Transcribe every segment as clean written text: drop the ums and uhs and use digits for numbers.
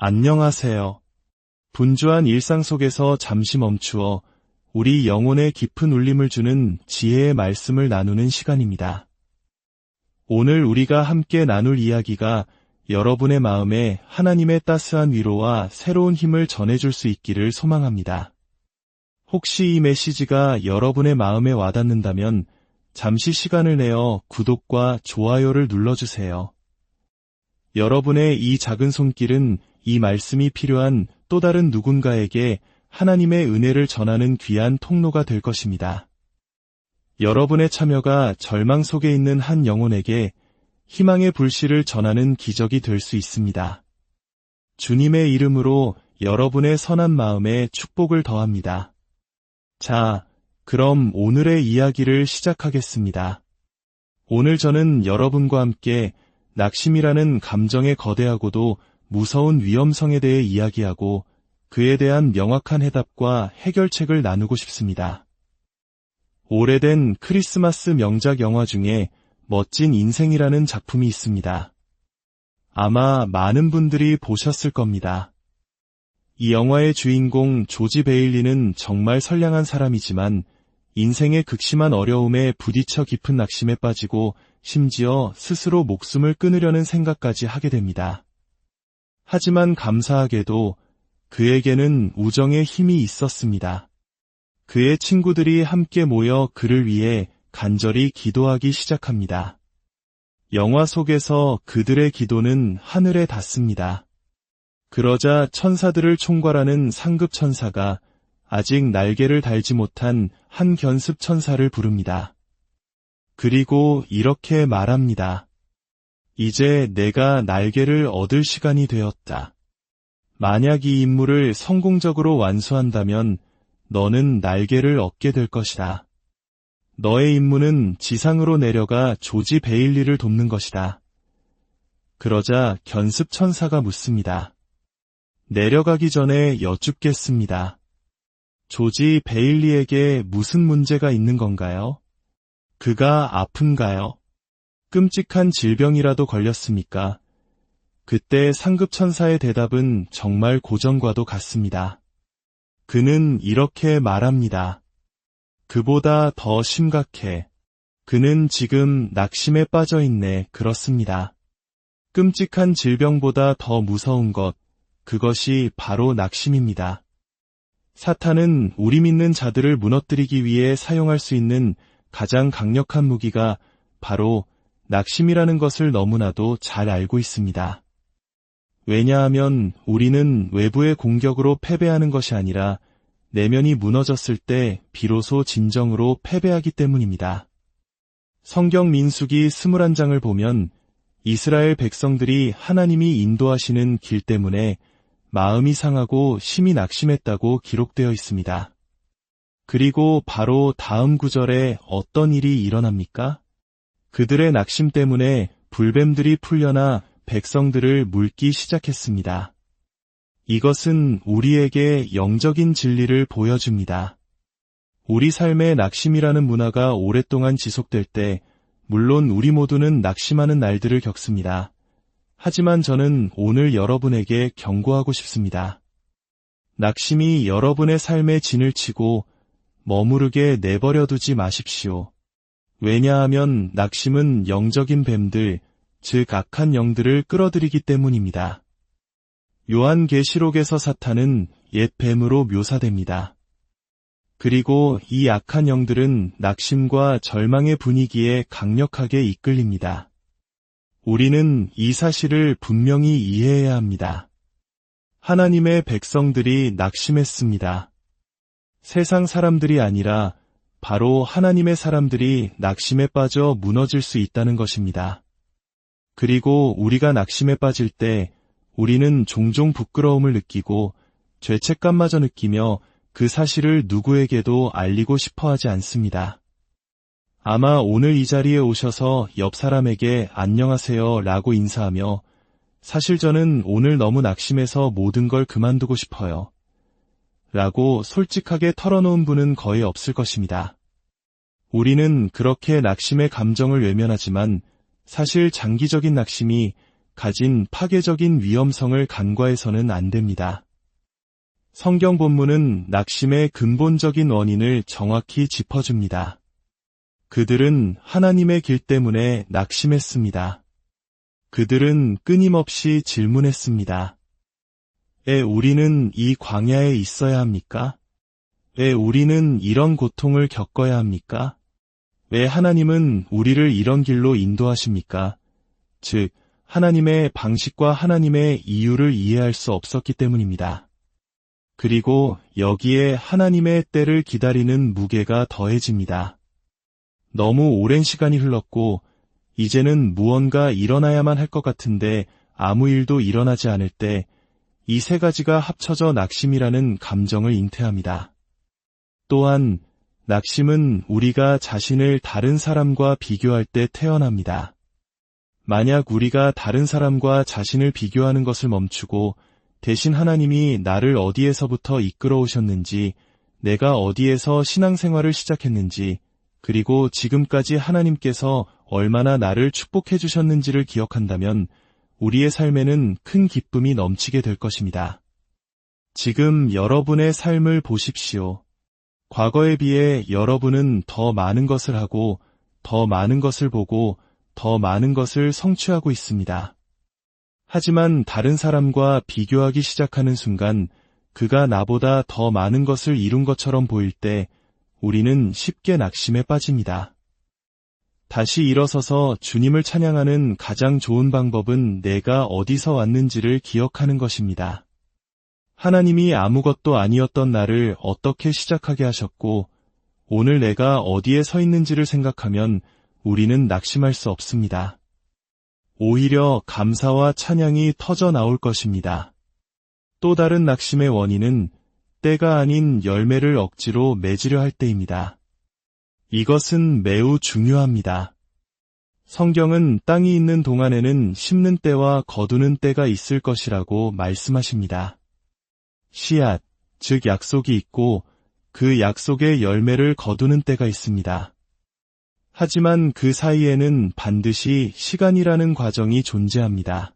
안녕하세요. 분주한 일상 속에서 잠시 멈추어 우리 영혼에 깊은 울림을 주는 지혜의 말씀을 나누는 시간입니다. 오늘 우리가 함께 나눌 이야기가 여러분의 마음에 하나님의 따스한 위로와 새로운 힘을 전해줄 수 있기를 소망합니다. 혹시 이 메시지가 여러분의 마음에 와닿는다면 잠시 시간을 내어 구독과 좋아요를 눌러주세요. 여러분의 이 작은 손길은 이 말씀이 필요한 또 다른 누군가에게 하나님의 은혜를 전하는 귀한 통로가 될 것입니다. 여러분의 참여가 절망 속에 있는 한 영혼에게 희망의 불씨를 전하는 기적이 될 수 있습니다. 주님의 이름으로 여러분의 선한 마음에 축복을 더합니다. 자, 그럼 오늘의 이야기를 시작하겠습니다. 오늘 저는 여러분과 함께 낙심이라는 감정의 거대하고도 무서운 위험성에 대해 이야기하고 그에 대한 명확한 해답과 해결책을 나누고 싶습니다. 오래된 크리스마스 명작 영화 중에 멋진 인생이라는 작품이 있습니다. 아마 많은 분들이 보셨을 겁니다. 이 영화의 주인공 조지 베일리는 정말 선량한 사람이지만 인생의 극심한 어려움에 부딪혀 깊은 낙심에 빠지고 심지어 스스로 목숨을 끊으려는 생각까지 하게 됩니다. 하지만 감사하게도 그에게는 우정의 힘이 있었습니다. 그의 친구들이 함께 모여 그를 위해 간절히 기도하기 시작합니다. 영화 속에서 그들의 기도는 하늘에 닿습니다. 그러자 천사들을 총괄하는 상급 천사가 아직 날개를 달지 못한 한 견습 천사를 부릅니다. 그리고 이렇게 말합니다. 이제 내가 날개를 얻을 시간이 되었다. 만약 이 임무를 성공적으로 완수한다면 너는 날개를 얻게 될 것이다. 너의 임무는 지상으로 내려가 조지 베일리를 돕는 것이다. 그러자 견습 천사가 묻습니다. 내려가기 전에 여쭙겠습니다. 조지 베일리에게 무슨 문제가 있는 건가요? 그가 아픈가요? 끔찍한 질병이라도 걸렸습니까? 그때 상급 천사의 대답은 정말 고전과도 같습니다. 그는 이렇게 말합니다. 그보다 더 심각해. 그는 지금 낙심에 빠져 있네. 그렇습니다. 끔찍한 질병보다 더 무서운 것, 그것이 바로 낙심입니다. 사탄은 우리 믿는 자들을 무너뜨리기 위해 사용할 수 있는 가장 강력한 무기가 바로 낙심이라는 것을 너무나도 잘 알고 있습니다. 왜냐하면 우리는 외부의 공격으로 패배하는 것이 아니라 내면이 무너졌을 때 비로소 진정으로 패배하기 때문입니다. 성경 민수기 21장을 보면 이스라엘 백성들이 하나님이 인도하시는 길 때문에 마음이 상하고 심히 낙심했다고 기록되어 있습니다. 그리고 바로 다음 구절에 어떤 일이 일어납니까? 그들의 낙심 때문에 불뱀들이 풀려나 백성들을 물기 시작했습니다. 이것은 우리에게 영적인 진리를 보여줍니다. 우리 삶의 낙심이라는 문화가 오랫동안 지속될 때, 물론 우리 모두는 낙심하는 날들을 겪습니다. 하지만 저는 오늘 여러분에게 경고하고 싶습니다. 낙심이 여러분의 삶에 진을 치고 머무르게 내버려 두지 마십시오. 왜냐하면 낙심은 영적인 뱀들, 즉 악한 영들을 끌어들이기 때문입니다. 요한계시록에서 사탄은 옛 뱀으로 묘사됩니다. 그리고 이 악한 영들은 낙심과 절망의 분위기에 강력하게 이끌립니다. 우리는 이 사실을 분명히 이해해야 합니다. 하나님의 백성들이 낙심했습니다. 세상 사람들이 아니라 바로 하나님의 사람들이 낙심에 빠져 무너질 수 있다는 것입니다. 그리고 우리가 낙심에 빠질 때 우리는 종종 부끄러움을 느끼고 죄책감마저 느끼며 그 사실을 누구에게도 알리고 싶어 하지 않습니다. 아마 오늘 이 자리에 오셔서 옆 사람에게 안녕하세요 라고 인사하며 사실 저는 오늘 너무 낙심해서 모든 걸 그만두고 싶어요 라고 솔직하게 털어놓은 분은 거의 없을 것입니다. 우리는 그렇게 낙심의 감정을 외면하지만 사실 장기적인 낙심이 가진 파괴적인 위험성을 간과해서는 안 됩니다. 성경 본문은 낙심의 근본적인 원인을 정확히 짚어줍니다. 그들은 하나님의 길 때문에 낙심했습니다. 그들은 끊임없이 질문했습니다. 왜 우리는 이 광야에 있어야 합니까? 왜 우리는 이런 고통을 겪어야 합니까? 왜 하나님은 우리를 이런 길로 인도하십니까? 즉, 하나님의 방식과 하나님의 이유를 이해할 수 없었기 때문입니다. 그리고 여기에 하나님의 때를 기다리는 무게가 더해집니다. 너무 오랜 시간이 흘렀고 이제는 무언가 일어나야만 할 것 같은데 아무 일도 일어나지 않을 때 이 세 가지가 합쳐져 낙심이라는 감정을 잉태합니다. 또한 낙심은 우리가 자신을 다른 사람과 비교할 때 태어납니다. 만약 우리가 다른 사람과 자신을 비교하는 것을 멈추고 대신 하나님이 나를 어디에서부터 이끌어 오셨는지, 내가 어디에서 신앙생활을 시작했는지, 그리고 지금까지 하나님께서 얼마나 나를 축복해 주셨는지를 기억한다면 우리의 삶에는 큰 기쁨이 넘치게 될 것입니다. 지금 여러분의 삶을 보십시오. 과거에 비해 여러분은 더 많은 것을 하고, 더 많은 것을 보고, 더 많은 것을 성취하고 있습니다. 하지만 다른 사람과 비교하기 시작하는 순간 그가 나보다 더 많은 것을 이룬 것처럼 보일 때 우리는 쉽게 낙심에 빠집니다. 다시 일어서서 주님을 찬양하는 가장 좋은 방법은 내가 어디서 왔는지를 기억하는 것입니다. 하나님이 아무것도 아니었던 나를 어떻게 시작하게 하셨고 오늘 내가 어디에 서 있는지를 생각하면 우리는 낙심할 수 없습니다. 오히려 감사와 찬양이 터져 나올 것입니다. 또 다른 낙심의 원인은 때가 아닌 열매를 억지로 맺으려 할 때입니다. 이것은 매우 중요합니다. 성경은 땅이 있는 동안에는 심는 때와 거두는 때가 있을 것이라고 말씀하십니다. 씨앗, 즉 약속이 있고 그 약속의 열매를 거두는 때가 있습니다. 하지만 그 사이에는 반드시 시간이라는 과정이 존재합니다.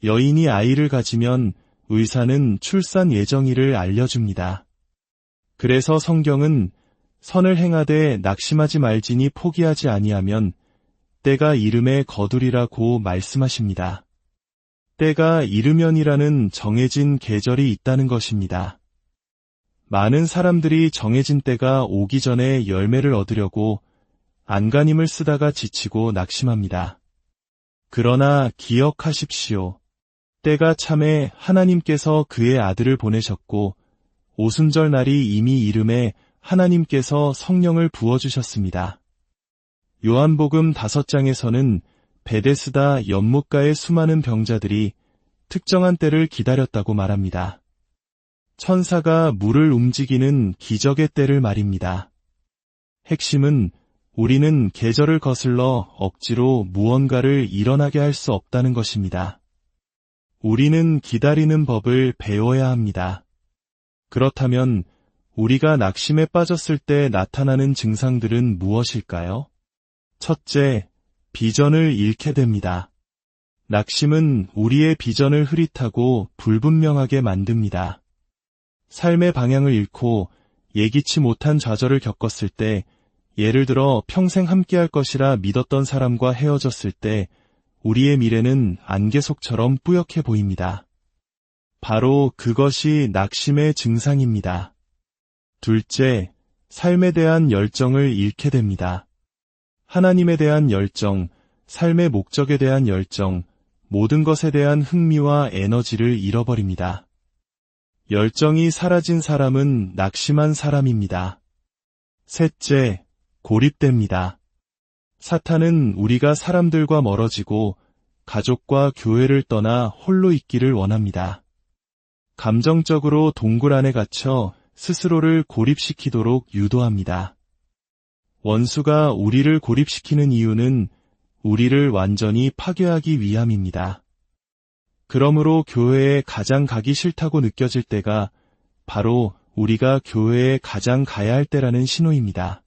여인이 아이를 가지면 의사는 출산 예정일을 알려줍니다. 그래서 성경은 선을 행하되 낙심하지 말지니 포기하지 아니하면 때가 이름에 거두리라고 말씀하십니다. 때가 이르면이라는 정해진 계절이 있다는 것입니다. 많은 사람들이 정해진 때가 오기 전에 열매를 얻으려고 안간힘을 쓰다가 지치고 낙심합니다. 그러나 기억하십시오. 때가 참에 하나님께서 그의 아들을 보내셨고 오순절 날이 이미 이름에 하나님께서 성령을 부어주셨습니다. 요한복음 5장에서는 베데스다 연못가의 수많은 병자들이 특정한 때를 기다렸다고 말합니다. 천사가 물을 움직이는 기적의 때를 말입니다. 핵심은 우리는 계절을 거슬러 억지로 무언가를 일어나게 할 수 없다는 것입니다. 우리는 기다리는 법을 배워야 합니다. 그렇다면 우리가 낙심에 빠졌을 때 나타나는 증상들은 무엇일까요? 첫째, 비전을 잃게 됩니다. 낙심은 우리의 비전을 흐릿하고 불분명하게 만듭니다. 삶의 방향을 잃고 예기치 못한 좌절을 겪었을 때, 예를 들어 평생 함께할 것이라 믿었던 사람과 헤어졌을 때 우리의 미래는 안개 속처럼 뿌옇게 보입니다. 바로 그것이 낙심의 증상입니다. 둘째, 삶에 대한 열정을 잃게 됩니다. 하나님에 대한 열정, 삶의 목적에 대한 열정, 모든 것에 대한 흥미와 에너지를 잃어버립니다. 열정이 사라진 사람은 낙심한 사람입니다. 셋째, 고립됩니다. 사탄은 우리가 사람들과 멀어지고 가족과 교회를 떠나 홀로 있기를 원합니다. 감정적으로 동굴 안에 갇혀 스스로를 고립시키도록 유도합니다. 원수가 우리를 고립시키는 이유는 우리를 완전히 파괴하기 위함입니다. 그러므로 교회에 가장 가기 싫다고 느껴질 때가 바로 우리가 교회에 가장 가야 할 때라는 신호입니다.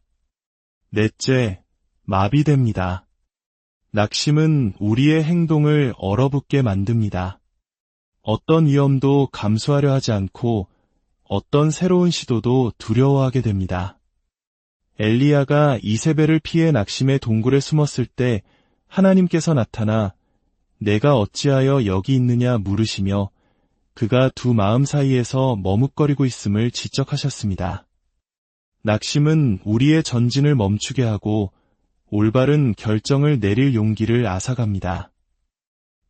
넷째, 마비됩니다. 낙심은 우리의 행동을 얼어붙게 만듭니다. 어떤 위험도 감수하려 하지 않고 어떤 새로운 시도도 두려워하게 됩니다. 엘리야가 이세벨을 피해 낙심의 동굴에 숨었을 때 하나님께서 나타나 내가 어찌하여 여기 있느냐 물으시며 그가 두 마음 사이에서 머뭇거리고 있음을 지적하셨습니다. 낙심은 우리의 전진을 멈추게 하고 올바른 결정을 내릴 용기를 앗아갑니다.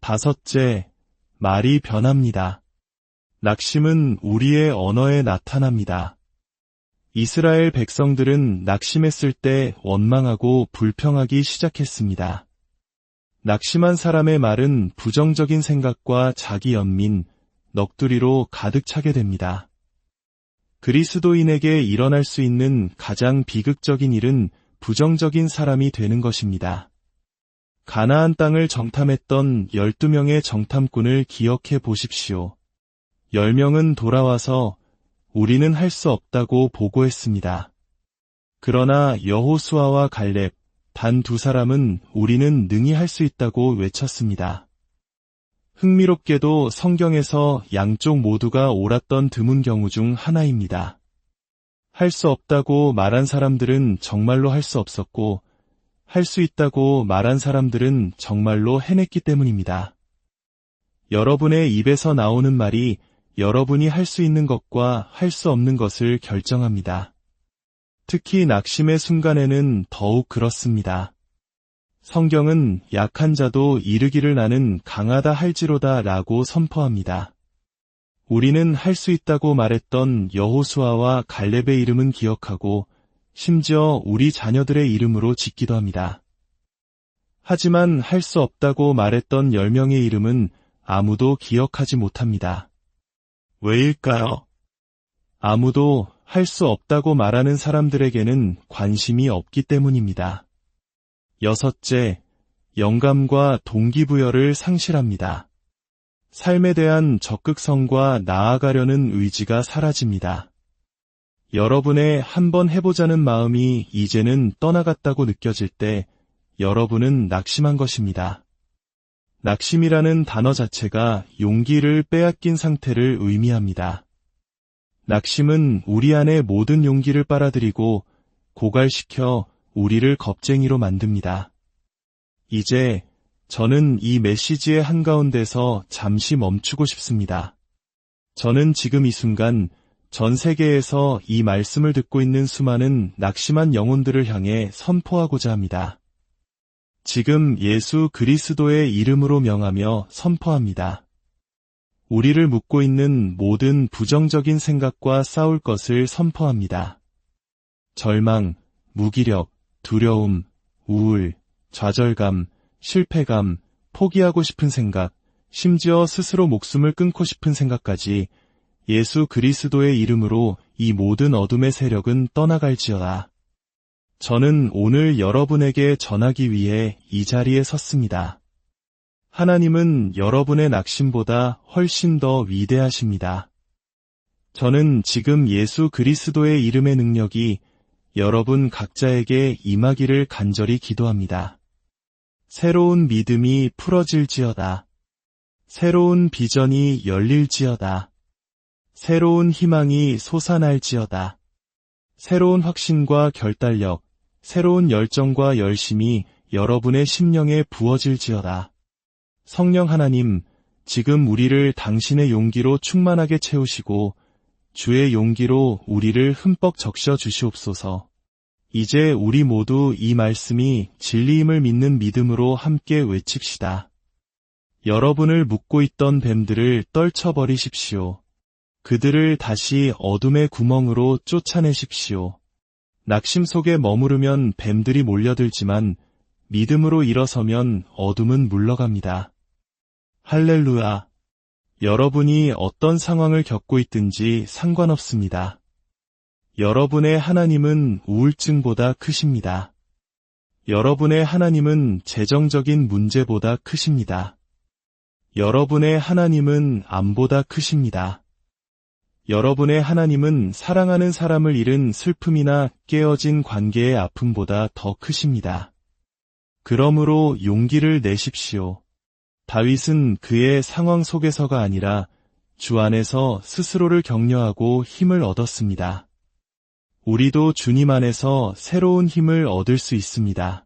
다섯째, 말이 변합니다. 낙심은 우리의 언어에 나타납니다. 이스라엘 백성들은 낙심했을 때 원망하고 불평하기 시작했습니다. 낙심한 사람의 말은 부정적인 생각과 자기 연민, 넋두리로 가득 차게 됩니다. 그리스도인에게 일어날 수 있는 가장 비극적인 일은 부정적인 사람이 되는 것입니다. 가나안 땅을 정탐했던 12명의 정탐꾼을 기억해 보십시오. 10명은 돌아와서 우리는 할 수 없다고 보고했습니다. 그러나 여호수아와 갈렙, 단 두 사람은 우리는 능히 할 수 있다고 외쳤습니다. 흥미롭게도 성경에서 양쪽 모두가 옳았던 드문 경우 중 하나입니다. 할 수 없다고 말한 사람들은 정말로 할 수 없었고, 할 수 있다고 말한 사람들은 정말로 해냈기 때문입니다. 여러분의 입에서 나오는 말이 여러분이 할 수 있는 것과 할 수 없는 것을 결정합니다. 특히 낙심의 순간에는 더욱 그렇습니다. 성경은 약한 자도 이르기를 나는 강하다 할지로다 라고 선포합니다. 우리는 할 수 있다고 말했던 여호수아와 갈렙의 이름은 기억하고 심지어 우리 자녀들의 이름으로 짓기도 합니다. 하지만 할 수 없다고 말했던 10명의 이름은 아무도 기억하지 못합니다. 왜일까요? 아무도 할 수 없다고 말하는 사람들에게는 관심이 없기 때문입니다. 여섯째, 영감과 동기부여를 상실합니다. 삶에 대한 적극성과 나아가려는 의지가 사라집니다. 여러분의 한번 해보자는 마음이 이제는 떠나갔다고 느껴질 때 여러분은 낙심한 것입니다. 낙심이라는 단어 자체가 용기를 빼앗긴 상태를 의미합니다. 낙심은 우리 안의 모든 용기를 빨아들이고 고갈시켜 우리를 겁쟁이로 만듭니다. 이제 저는 이 메시지의 한가운데서 잠시 멈추고 싶습니다. 저는 지금 이 순간 전 세계에서 이 말씀을 듣고 있는 수많은 낙심한 영혼들을 향해 선포하고자 합니다. 지금 예수 그리스도의 이름으로 명하며 선포합니다. 우리를 묶고 있는 모든 부정적인 생각과 싸울 것을 선포합니다. 절망, 무기력, 두려움, 우울, 좌절감, 실패감, 포기하고 싶은 생각, 심지어 스스로 목숨을 끊고 싶은 생각까지 예수 그리스도의 이름으로 이 모든 어둠의 세력은 떠나갈지어다. 저는 오늘 여러분에게 전하기 위해 이 자리에 섰습니다. 하나님은 여러분의 낙심보다 훨씬 더 위대하십니다. 저는 지금 예수 그리스도의 이름의 능력이 여러분 각자에게 임하기를 간절히 기도합니다. 새로운 믿음이 풀어질지어다. 새로운 비전이 열릴지어다. 새로운 희망이 솟아날지어다. 새로운 확신과 결단력, 새로운 열정과 열심이 여러분의 심령에 부어질지어다. 성령 하나님, 지금 우리를 당신의 용기로 충만하게 채우시고 주의 용기로 우리를 흠뻑 적셔 주시옵소서. 이제 우리 모두 이 말씀이 진리임을 믿는 믿음으로 함께 외칩시다. 여러분을 묶고 있던 뱀들을 떨쳐버리십시오. 그들을 다시 어둠의 구멍으로 쫓아내십시오. 낙심 속에 머무르면 뱀들이 몰려들지만 믿음으로 일어서면 어둠은 물러갑니다. 할렐루야. 여러분이 어떤 상황을 겪고 있든지 상관없습니다. 여러분의 하나님은 우울증보다 크십니다. 여러분의 하나님은 재정적인 문제보다 크십니다. 여러분의 하나님은 암보다 크십니다. 여러분의 하나님은 사랑하는 사람을 잃은 슬픔이나 깨어진 관계의 아픔보다 더 크십니다. 그러므로 용기를 내십시오. 다윗은 그의 상황 속에서가 아니라 주 안에서 스스로를 격려하고 힘을 얻었습니다. 우리도 주님 안에서 새로운 힘을 얻을 수 있습니다.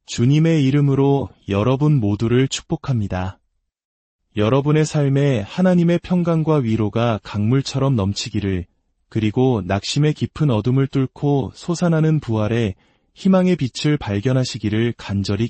주님의 이름으로 여러분 모두를 축복합니다. 여러분의 삶에 하나님의 평강과 위로가 강물처럼 넘치기를, 그리고 낙심의 깊은 어둠을 뚫고 솟아나는 부활의 희망의 빛을 발견하시기를 간절히